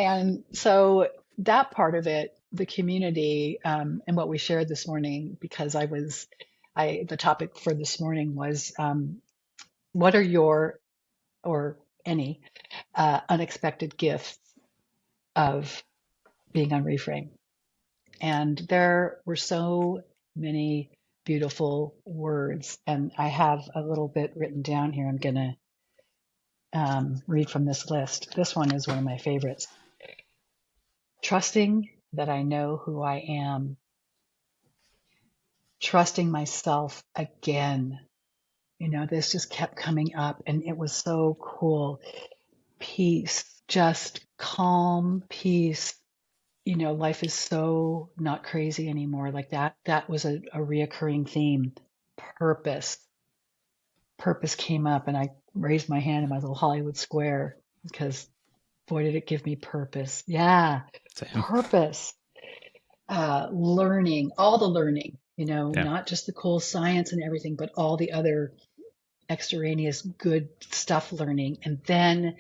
And so that part of it, the community, and what we shared this morning, because the topic for this morning was, what are your, or any, unexpected gifts of being on Reframe? And there were so many beautiful words. And I have a little bit written down here. I'm going to read from this list. This one is one of my favorites. Trusting that I know who I am, trusting myself again. This just kept coming up and it was so cool. Peace, just calm peace. Life is so not crazy anymore. Like that was a reoccurring theme. Purpose. Purpose came up and I raised my hand in my little Hollywood square because boy, did it give me purpose. Yeah. Same. Purpose. Learning, all the learning, Yeah. not just the cool science and everything, but all the other extraneous good stuff learning. And then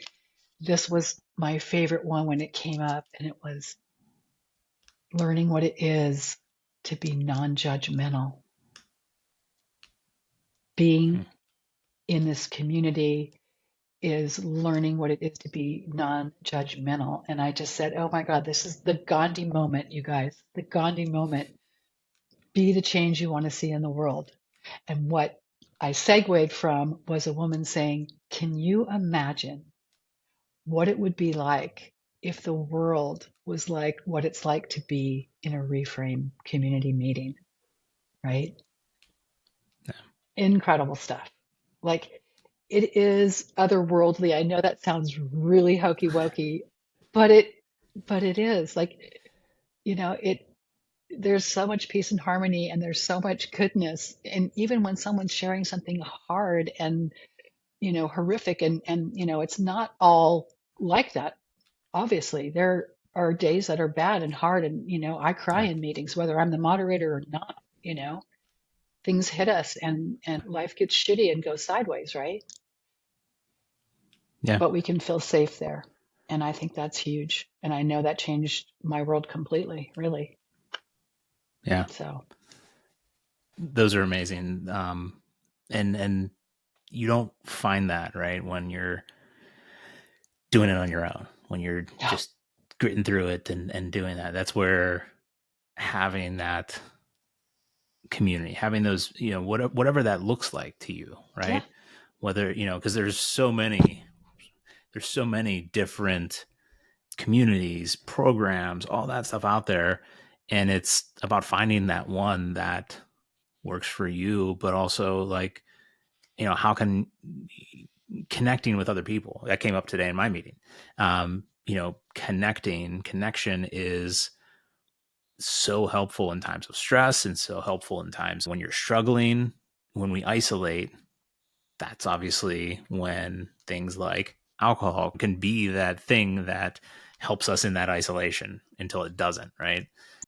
this was my favorite one when it came up, and it was learning what it is to be non-judgmental. Being in this community is learning what it is to be non-judgmental. And I just said, oh my God, this is the Gandhi moment, you guys, the Gandhi moment. Be the change you want to see in the world. And what I segued from was a woman saying, can you imagine what it would be like if the world was like what it's like to be in a Reframe community meeting, right? Yeah. Incredible stuff. Like it is otherworldly. I know that sounds really hokey wokey, but it is like, it there's so much peace and harmony and there's so much goodness. And even when someone's sharing something hard and, horrific and, it's not all like that. Obviously, there are days that are bad and hard. And, I cry Yeah. in meetings, whether I'm the moderator or not, things hit us and life gets shitty and goes sideways, right? Yeah. But we can feel safe there. And I think that's huge. And I know that changed my world completely, really. Yeah. So, Those are amazing. And you don't find that, right, when you're doing it on your own, when you're yeah, just gritting through it and doing that. That's where having that community, having those, whatever that looks like to you, yeah, right? Whether, because there's so many different communities, programs, all that stuff out there. And it's about finding that one that works for you, but also like, how can connecting with other people that came up today in my meeting. Connection is so helpful in times of stress and so helpful in times when you're struggling. When we isolate, that's obviously when things like alcohol can be that thing that helps us in that isolation until it doesn't, right?